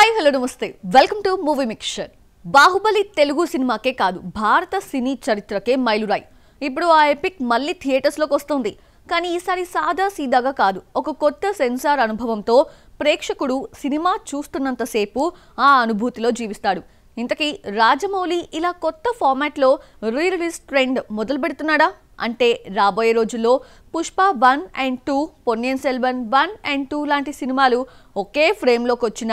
Hi hello namaste welcome to movie mixture. Baahubali Telugu సినిమాకే కాదు భారత సినీ చరిత్రకే మైలురాయి. ఇప్పుడు ఆ ఎపిక్ మళ్ళీ థియేటర్స్ లోకి వస్తుంది. కానీ ఈసారి సాదా సీదాగా కాదు, ఒక కొత్త సెన్సార్ అనుభవంతో ప్రేక్షకుడు సినిమా చూస్తున్నంతసేపు ఆ అనుభూతిలో జీవిస్తాడు. ఇంతకీ రాజమౌళి ఇలా కొత్త ఫార్మాట్లో రీ రిలీజ్ ట్రెండ్ మొదలు పెడుతున్నాడా అంటే రాబోయే రోజుల్లో పుష్ప 1 and 2, పొన్నియిన్ సెల్వన్ 1 and 2 లాంటి సినిమాలు ఒకే ఫ్రేమ్లోకి వచ్చిన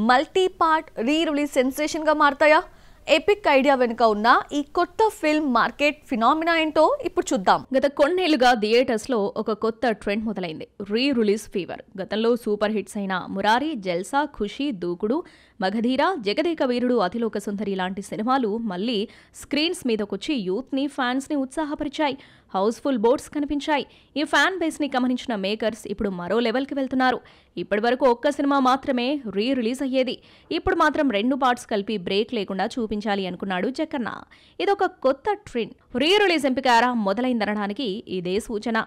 మల్టీ పార్ట్ రీ రిలీజ్ సెన్సేషన్గా మారతాయా? ఎపిక్ ఐడియా వెనుక ఉన్న ఈ కొత్త ఫిల్మ్ మార్కెట్ ఫినామినా ఏంటో ఇప్పుడు చూద్దాం. గత కొన్నేళ్లుగా థియేటర్స్ లో ఒక కొత్త ట్రెండ్ మొదలైంది, రీ రిలీజ్ ఫీవర్. గతంలో సూపర్ హిట్స్ అయిన మురారి, జల్సా, ఖుషి, దూకుడు, మగధీర, జగదేక వీరుడు, అతిలోక సుందరి లాంటి సినిమాలు మళ్లీ స్క్రీన్స్ మీదకొచ్చి యూత్ ని, ఫ్యాన్స్ ని ఉత్సాహపరిచాయి. హౌస్ఫుల్ బోర్డ్స్ కనిపించాయి. ఈ ఫ్యాన్ బేస్ ని గమనించిన మేకర్స్ ఇప్పుడు మరో లెవెల్ కి వెళ్తున్నారు. ఇప్పటి వరకు ఒక్క సినిమా మాత్రమే రీ రిలీజ్ అయ్యేది, ఇప్పుడు మాత్రం 2 పార్ట్స్ కలిపి బ్రేక్ లేకుండా చూపించాలి అనుకున్నాడు జక్కన్న. ఇదొక కొత్త ట్రెండ్. రీ రిలీజ్ ఎంపిక ఎరా మొదలైందనడానికి ఇదే సూచన.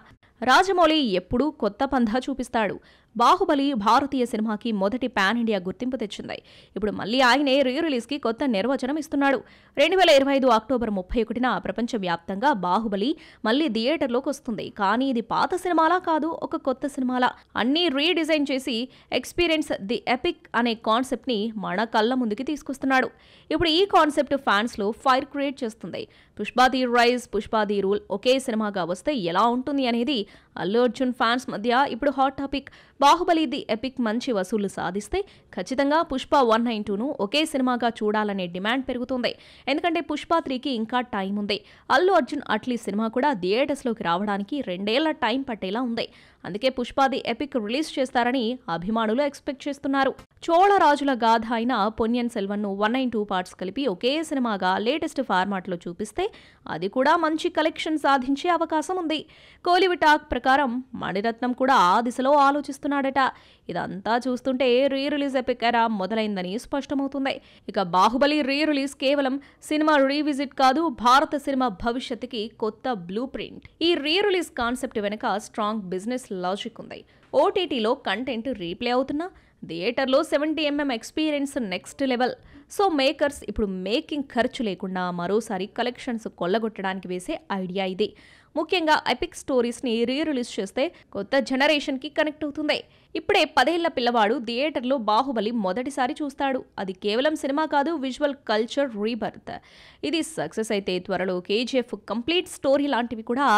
రాజమౌళి ఎప్పుడూ కొత్త పంధా చూపిస్తాడు. బాహుబలి భారతీయ సినిమాకి మొదటి పాన్ ఇండియా గుర్తింపు తెచ్చింది. ఇప్పుడు మళ్లీ ఆయనే రీ రిలీజ్ కి కొత్త నిర్వచనం ఇస్తున్నాడు. 2025 అక్టోబర్ 31న ప్రపంచవ్యాప్తంగా బాహుబలి మళ్లీ థియేటర్లోకి వస్తుంది. కానీ ఇది పాత సినిమాలా కాదు, ఒక కొత్త సినిమాలా. అన్నీ రీడిజైన్ చేసి ఎక్స్పీరియన్స్ ది ఎపిక్ అనే కాన్సెప్ట్ ని మన కళ్ళ ముందుకి తీసుకొస్తున్నాడు. ఇప్పుడు ఈ కాన్సెప్ట్ ఫ్యాన్స్ లో ఫైర్ క్రియేట్ చేస్తుంది. Pushpa the rise, Pushpa the rule ఒకే సినిమాగా వస్తే ఎలా ఉంటుంది అనేది అల్లు అర్జున్ ఫ్యాన్స్ మధ్య ఇప్పుడు hot topic. Baahubali the epic మంచి వసూళ్లు సాధిస్తే ఖచ్చితంగా పుష్ప 1 and 2ను ఒకే సినిమాగా చూడాలనే డిమాండ్ పెరుగుతుంది. ఎందుకంటే పుష్ప 3కి ఇంకా టైం ఉంది. అల్లు అర్జున్ అట్లీ సినిమా కూడా థియేటర్స్లోకి రావడానికి 2 ఏళ్ల టైం పట్టేలా ఉంది. అందుకే పుష్ప ది ఎపిక్ రిలీజ్ చేస్తారని అభిమానులు ఎక్స్పెక్ట్ చేస్తున్నారు. చోళరాజుల గాథ అయిన పొన్నియిన్ సెల్వన్ను 1 and 2 పార్ట్స్ కలిపి ఒకే సినిమాగా లేటెస్ట్ ఫార్మాట్లో చూపిస్తే అది కూడా మంచి కలెక్షన్ సాధించే అవకాశం ఉంది. కోలీవుడ్ టాక్ ప్రకారం మణిరత్నం కూడా ఆ దిశలో ఆలోచిస్తున్నాడట. ఇదంతా చూస్తుంటే రీ రిలీజ్ ఎపిక్ ఎరా మొదలైందని స్పష్టమవుతుంది. ఇక బాహుబలి రీ రిలీజ్ కేవలం సినిమా రీవిజిట్ కాదు, భారత సినిమా భవిష్యత్తుకి కొత్త బ్లూ ప్రింట్. ఈ రీ రిలీజ్ కాన్సెప్ట్ వెనుక స్ట్రాంగ్ బిజినెస్ లాజిక్ ఉంది. ఓటీటీలో కంటెంట్ రీప్లే అవుతున్నా థియేటర్లో 70mm experience next level. So makers ఇప్పుడు మేకింగ్ ఖర్చు లేకుండా మరోసారి కలెక్షన్స్ కొల్లగొట్టడానికి వేసే ఐడియా ఇది. ముఖ్యంగా ఎపిక్ స్టోరీస్ని రీ రిలీజ్ చేస్తే కొత్త జనరేషన్కి కనెక్ట్ అవుతుంది. ఇప్పుడే 10 ఏళ్ల పిల్లవాడు థియేటర్లో బాహుబలి మొదటిసారి చూస్తాడు. అది కేవలం సినిమా కాదు, విజువల్ కల్చర్ రీబర్త్. ఇది సక్సెస్ అయితే త్వరలో కేజీఎఫ్ కంప్లీట్ స్టోరీ లాంటివి కూడా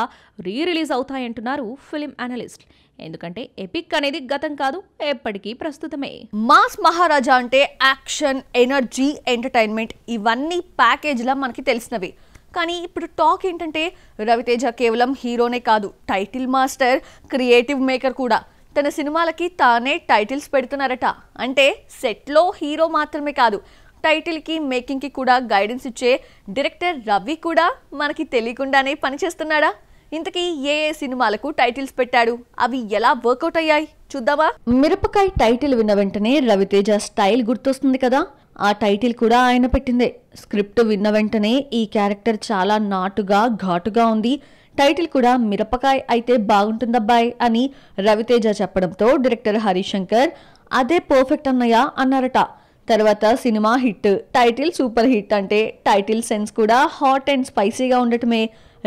రీ రిలీజ్ అవుతాయంటున్నారు ఫిలిం అనలిస్ట్. ఎందుకంటే ఎపిక్ అనేది గతం కాదు, ఎప్పటికీ ప్రస్తుతమే. మాస్ మహారాజా అంటే యాక్షన్, ఎనర్జీ, ఎంటర్టైన్మెంట్ ఇవన్నీ ప్యాకేజ్లా మనకి తెలిసినవి. కానీ ఇప్పుడు టాక్ ఏంటంటే రవితేజ కేవలం హీరోనే కాదు, టైటిల్ మాస్టర్, క్రియేటివ్ మేకర్ కూడా. తన సినిమాలకి తానే టైటిల్స్ పెడుతున్నారట. అంటే సెట్లో హీరో మాత్రమే కాదు, టైటిల్కి మేకింగ్కి కూడా గైడెన్స్ ఇచ్చే డైరెక్టర్ రవి కూడా మనకి తెలియకుండానే పనిచేస్తున్నాడా? ఇంతకీ ఏ సినిమాలకు టైటిల్స్ పెట్టాడు, అవి ఎలా వర్కౌట్ అయ్యాయి చూద్దామా? మిరపకాయ టైటిల్ విన్న వెంటనే రవితేజ స్టైల్ గుర్తొస్తుంది కదా, ఆ టైటిల్ కూడా ఆయన పెట్టిందే. స్క్రిప్ట్ విన్న వెంటనే ఈ క్యారెక్టర్ చాలా నాటుగా, ఘాటుగా ఉంది, టైటిల్ కూడా మిరపకాయ అయితే బాగుంటుందబ్బాయ్ అని రవితేజ చెప్పడంతో డైరెక్టర్ హరిశంకర్ అదే పర్ఫెక్ట్ అన్నయ్య అన్నారట. తర్వాత cinema hit, title super hit అంటే టైటిల్ సెన్స్ కూడా హాట్ అండ్ స్పైసీగా ఉండటమే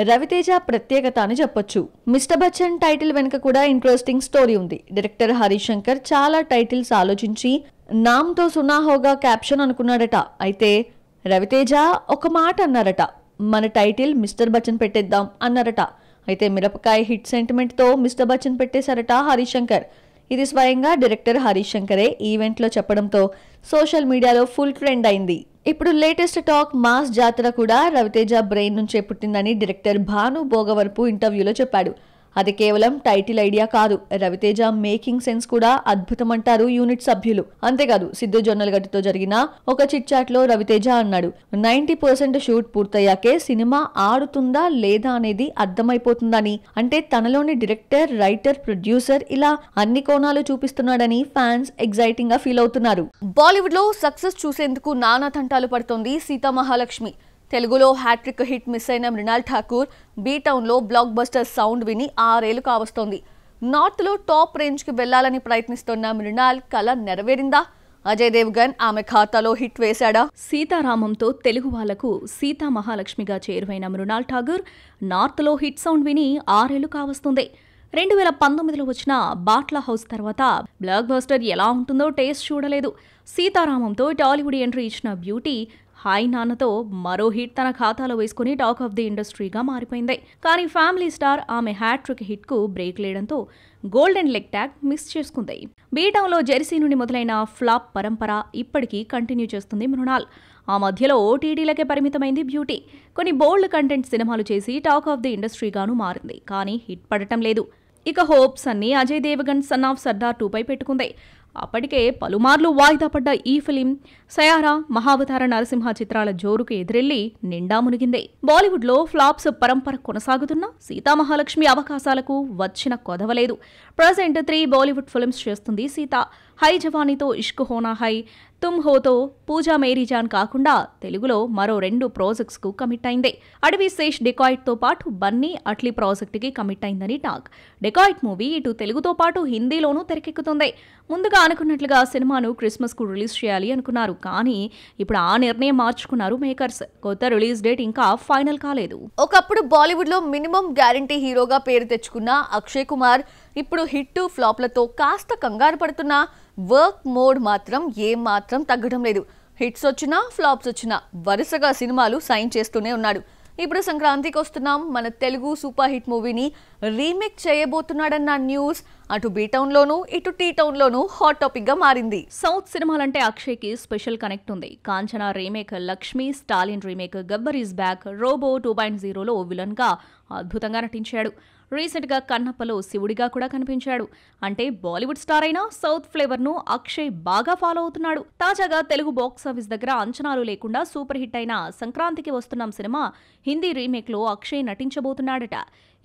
రవితేజ ప్రత్యేకత అని చెప్పొచ్చు. మిస్టర్ బచ్చన్ టైటిల్ వెనుక కూడా ఇంట్రెస్టింగ్ స్టోరీ ఉంది. డైరెక్టర్ హరిశంకర్ చాలా టైటిల్స్ ఆలోచించి నామ్తో సునా హోగా క్యాప్షన్ అనుకున్నాడట. అయితే రవితేజ ఒక మాట అన్నారట, మన టైటిల్ మిస్టర్ బచ్చన్ పెట్టేద్దాం అన్నారట. అయితే మిరపకాయ హిట్ సెంటిమెంట్తో మిస్టర్ బచ్చన్ పెట్టేశారట హరిశంకర్. ఇది స్వయంగా డైరెక్టర్ హరిశంకరే ఈవెంట్లో చెప్పడంతో సోషల్ మీడియాలో ఫుల్ ట్రెండ్ అయింది. ఇప్పుడు లేటెస్ట్ టాక్ మాస్ జాతర కూడా రవితేజ బ్రెయిన్ నుంచే పుట్టిందని డైరెక్టర్ భాను భోగవరపు ఇంటర్వ్యూలో చెప్పాడు. అది కేవలం టైటిల్ ఐడియా కాదు, రవితేజ మేకింగ్ సెన్స్ కూడా అద్భుతం అంటారు యూనిట్ సభ్యులు. అంతేకాదు సిద్ధు జొన్నలగడ్డతో జరిగిన ఒక చిట్ చాట్ లో రవితేజ అన్నాడు, 90% షూట్ పూర్తయ్యాకే సినిమా ఆడుతుందా లేదా అనేది అర్థమైపోతుందని. అంటే తనలోని డైరెక్టర్, రైటర్, ప్రొడ్యూసర్ ఇలా అన్ని కోణాలు చూపిస్తున్నాడని ఫ్యాన్స్ ఎగ్జైటింగ్ గా ఫీల్ అవుతున్నారు. బాలీవుడ్ లో సక్సెస్ చూసేందుకు నానా తంటాలు పడుతోంది సీతామహాలక్ష్మి. తెలుగులో హ్యాట్రిక్ హిట్ మిస్ అయిన మృణాల్ ఠాకూర్ బీటౌన్లో బ్లాక్ బస్టర్ సౌండ్ విని 6 ఏళ్లు కావస్తోంది. నార్త్లో టాప్ రేంజ్కి వెళ్లాలని ప్రయత్నిస్తున్న మృణాల్ కళ నెరవేరిందా? అజయ్ దేవ్గన్ ఆమె ఖాతాలో హిట్ వేశాడా? సీతారామంతో తెలుగు వాళ్లకు సీతా మహాలక్ష్మిగా చేరువైన మృణాల్ ఠాగూర్ నార్త్లో హిట్ సౌండ్ విని 6 ఏళ్లు కావస్తుంది. 2019లో వచ్చిన బాట్లా హౌస్ తర్వాత బ్లాక్ బస్టర్ ఎలా ఉంటుందో టేస్ట్ చూడలేదు. సీతారామంతో టాలీవుడ్ ఎంట్రీ ఇచ్చిన బ్యూటీ హాయ్ నాన్నతో మరో హిట్ తన ఖాతాలో వేసుకుని టాక్ ఆఫ్ ది ఇండస్ట్రీగా మారిపోయింది. కానీ ఫ్యామిలీ స్టార్ ఆమె హ్యాట్రిక్ హిట్కు బ్రేక్ లేయడంతో గోల్డెన్ లెగ్ ట్యాగ్ మిస్ చేసుకుంది. బీటౌన్లో జెర్సీ నుండి మొదలైన ఫ్లాప్ పరంపర ఇప్పటికీ కంటిన్యూ చేస్తుంది మృణాల్. ఆ మధ్యలో ఓటీటీలకే పరిమితమైంది బ్యూటీ. కొన్ని బోల్డ్ కంటెంట్ సినిమాలు చేసి టాక్ ఆఫ్ ది ఇండస్ట్రీగాను మారింది. కానీ హిట్ పడటం లేదు. ఇక హోప్స్ అన్ని అజయ్ దేవగన్ సన్ ఆఫ్ సర్దార్ 2పై పెట్టుకుంది. అప్పటికే పలుమార్లు వాయిదా పడ్డ ఈ ఫిలిం సయారా, మహావతార నరసింహ చిత్రాల జోరుకు ఎదురెళ్లి నిండా మునిగింది. బాలీవుడ్లో ఫ్లాప్స్ పరంపర కొనసాగుతున్న సీతామహాలక్ష్మి అవకాశాలకు వచ్చిన కొదవలేదు. ప్రజెంట్ 3 బాలీవుడ్ ఫిల్మ్స్ చేస్తుంది సీత. హై జవానీతో ఇష్క్ హోనా హై, తుమ్ హోతో పూజా మేరీజాన్ కాకుండా తెలుగులో మరో 2 ప్రాజెక్ట్స్కు కమిట్ అయింది. అడవి శేష్ డెకాయిట్తో పాటు బన్నీ అట్లీ ప్రాజెక్టుకి కమిట్ అయిందని టాక్. డెకాయిట్ మూవీ ఇటు తెలుగుతో పాటు హిందీలోనూ తెరకెక్కుతుంది. ముందుగా అనుకున్నట్లుగా సినిమాను క్రిస్మస్కు రిలీజ్ చేయాలి అనుకున్నారు. కానీ ఇప్పుడు ఆ నిర్ణయం మార్చుకున్నారు మేకర్స్. కొత్త రిలీజ్ డేట్ ఇంకా ఫైనల్ కాలేదు. ఒకప్పుడు బాలీవుడ్లో మినిమం గ్యారంటీ హీరోగా పేరు తెచ్చుకున్న అక్షయ్ కుమార్ ఇప్పుడు హిట్ ఫ్లాప్లతో కాస్త కంగారు పడుతున్నా వర్క్ మోడ్ మాత్రం ఏమాత్రం తగ్గడం లేదు. హిట్స్ వచ్చినా ఫ్లాప్స్ వచ్చినా వరుసగా సినిమాలు సైన్ చేస్తూనే ఉన్నాడు. ఇప్పుడు సంక్రాంతికి వస్తున్నాం, మన తెలుగు సూపర్ హిట్ మూవీని రీమేక్ చేయబోతున్నాడన్న న్యూస్ అటు బీటౌన్లోనూ ఇటు టీ టౌన్లోనూ హాట్ టాపిక్ గా మారింది. సౌత్ సినిమాలంటే అక్షయ్కి స్పెషల్ కనెక్ట్ ఉంది. Kanchana remake, Lakshmi, Stalin remake, Gabbar is back, robo 2.0లో విలన్ గా అద్భుతంగా నటించాడు. రీసెంట్ గా కన్నప్పలో శివుడిగా కూడా కనిపించాడు. అంటే బాలీవుడ్ స్టార్ అయినా సౌత్ ఫ్లేవర్ ను అక్షయ్ బాగా ఫాలో అవుతున్నాడు. తాజాగా తెలుగు బాక్సాఫీస్ దగ్గర అంచనాలు లేకుండా సూపర్ హిట్ అయిన సంక్రాంతికి వస్తున్నాం సినిమా హిందీ రీమేక్ లో అక్షయ్ నటించబోతున్నాడట.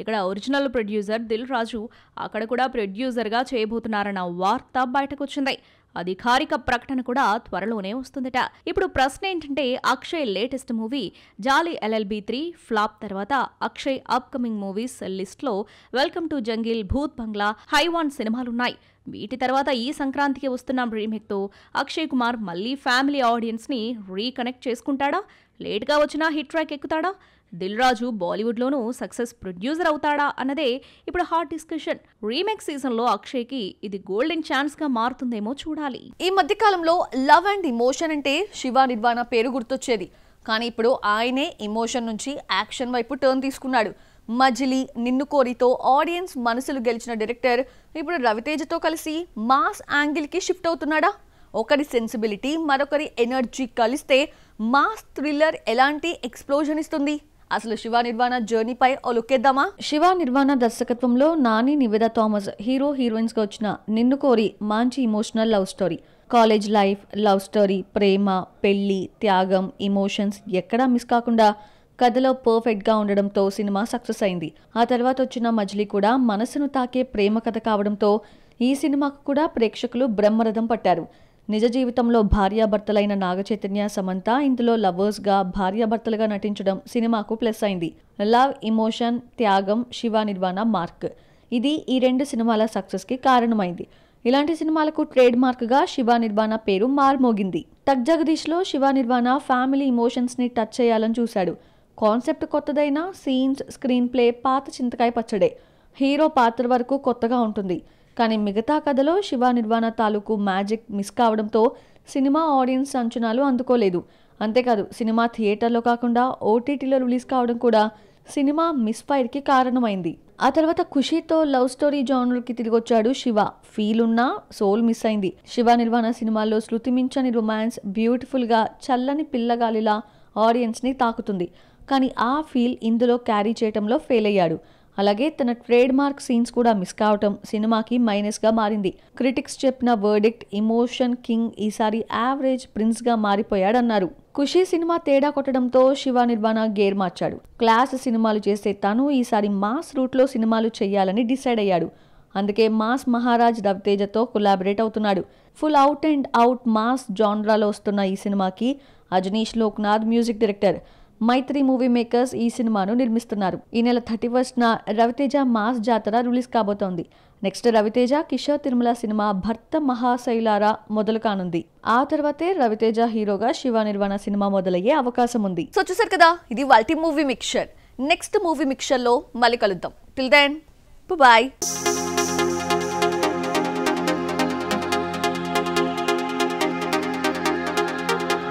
ఇక్కడ ఒరిజినల్ ప్రొడ్యూసర్ దిల్ రాజు అక్కడ కూడా ప్రొడ్యూసర్ గా చేయబోతున్నారన్న వార్త బయటకొచ్చింది. అధికారిక ప్రకటన కూడా త్వరలోనే వస్తుందట. ఇప్పుడు ప్రశ్న ఏంటంటే అక్షయ్ లేటెస్ట్ మూవీ జాలీ LLB 3 ఫ్లాప్ తర్వాత అక్షయ్ అప్కమింగ్ మూవీస్ లిస్ట్లో వెల్కమ్ టు జంగిల్, భూత్ బంగ్లా, హైవాన్ సినిమాలున్నాయి. వీటి తర్వాత ఈ సంక్రాంతికి వస్తున్న రీమేక్తో అక్షయ్ కుమార్ మళ్లీ ఫ్యామిలీ ఆడియన్స్ని రీకనెక్ట్ చేసుకుంటాడా? లేట్గా వచ్చినా hit track ఎక్కుతాడా? Dil Raju బాలీవుడ్లోనూ success producer అవుతాడా అన్నదే ఇప్పుడు హాట్ డిస్కషన్. రీమేక్ సీజన్లో అక్షయ్కి ఇది గోల్డెన్ ఛాన్స్గా మారుతుందేమో చూడాలి. ఈ మధ్య కాలంలో లవ్ అండ్ ఇమోషన్ అంటే శివ నిర్వాణ పేరు గుర్తొచ్చేది. కానీ ఇప్పుడు ఆయనే ఇమోషన్ నుంచి యాక్షన్ వైపు టర్న్ తీసుకున్నాడు. మజిలీ, నిన్ను కోరితో ఆడియన్స్ మనసులు గెలిచిన డైరెక్టర్ ఇప్పుడు రవితేజతో కలిసి మాస్ యాంగిల్కి షిఫ్ట్ అవుతున్నాడా? ఒకరి సెన్సిబిలిటీ మరొకరి ఎనర్జీ కలిస్తే మాస్ థ్రిల్లర్ ఎలాంటి ఎక్స్ప్లోజన్ ఇస్తుంది? అసలు శివ నిర్వాణ జర్నీపై ఓ లుక్కేద్దామా? శివ నిర్వాణ దర్శకత్వంలో నాని, నివేదా థామస్ హీరో హీరోయిన్స్ గా వచ్చిన నిన్ను కోరి మంచి emotional love story. College life, love story, ప్రేమ, పెళ్లి, త్యాగం, ఇమోషన్స్ ఎక్కడా మిస్ కాకుండా కథలో పర్ఫెక్ట్ గా ఉండడంతో సినిమా సక్సెస్ అయింది. ఆ తర్వాత వచ్చిన మజిలీ కూడా మనసును తాకే ప్రేమ కథ కావడంతో ఈ సినిమాకు కూడా ప్రేక్షకులు బ్రహ్మరథం పట్టారు. నిజ జీవితంలో భార్యాభర్తలైన నాగచైతన్య, సమంత ఇందులో లవర్స్గా భార్యాభర్తలుగా నటించడం సినిమాకు ప్లస్ అయింది. లవ్, ఇమోషన్, త్యాగం, శివ నిర్వాణ మార్క్ ఇది ఈ 2 సినిమాల సక్సెస్కి కారణమైంది. ఇలాంటి సినిమాలకు ట్రేడ్ మార్క్గా శివ నిర్వాణ పేరు మార్మోగింది. టక్ జగదీష్లో శివ నిర్వాణ ఫ్యామిలీ ఇమోషన్స్ని టచ్ చేయాలని చూశాడు. కాన్సెప్ట్ కొత్తదైనా సీన్స్, స్క్రీన్ ప్లే పాత చింతకాయ పచ్చడే. హీరో పాత్ర వరకు కొత్తగా ఉంటుంది. కానీ మిగతా కథలో శివ నిర్వాణ తాలూకు మ్యాజిక్ మిస్ కావడంతో సినిమా ఆడియన్స్ అంచనాలు అందుకోలేదు. అంతేకాదు సినిమా థియేటర్లో కాకుండా ఓటీటీలో రిలీజ్ కావడం కూడా సినిమా మిస్ఫైర్కి కారణమైంది. ఆ తర్వాత ఖుషీతో లవ్ స్టోరీ జానర్కి తిరిగొచ్చాడు శివ. ఫీల్ ఉన్నా సోల్ మిస్ అయింది. శివ నిర్వాణ సినిమాల్లో శృతి మించని రొమాన్స్ బ్యూటిఫుల్గా చల్లని పిల్లగాలిలా ఆడియన్స్ని తాకుతుంది. కానీ ఆ ఫీల్ ఇందులో క్యారీ చేయడంలో ఫెయిల్ అయ్యాడు. అలాగే తన ట్రేడ్ మార్క్ సీన్స్ కూడా మిస్ కావటం సినిమాకి మైనస్గా మారింది. క్రిటిక్స్ చెప్పిన వర్డిక్ట్ ఇమోషన్ కింగ్ ఈసారి యావరేజ్ ప్రిన్స్గా మారిపోయాడన్నారు. ఖుషీ సినిమా తేడా కొట్టడంతో శివ నిర్వాణ గేర్ మార్చాడు. క్లాస్ సినిమాలు చేసే తను ఈసారి మాస్ రూట్లో సినిమాలు చేయాలని డిసైడ్ అయ్యాడు. అందుకే మాస్ మహారాజ్ రవితేజతో కొలాబరేట్ అవుతున్నాడు. Full out and out mass జాన్రాలో వస్తున్న ఈ సినిమాకి Ajaneesh Loknath music director. Mythri movie makers ఈ సినిమాను నిర్మిస్తున్నారు. ఈ నెల 31న రవితేజ మాస్ జాతర రిలీజ్ కాబోతోంది. నెక్స్ట్ రవితేజ కిషోర్ తిరుమల సినిమా భర్త మహాశైలారా మొదలు కానుంది. ఆ తర్వాతే రవితేజ హీరోగా శివ నిర్వాణ సినిమా మొదలయ్యే అవకాశం ఉంది. సో చూసారు కదా, ఇది వాల్టి movie mixture. Next movie mixture లో మళ్ళీ కలుద్దాం. Till then bye.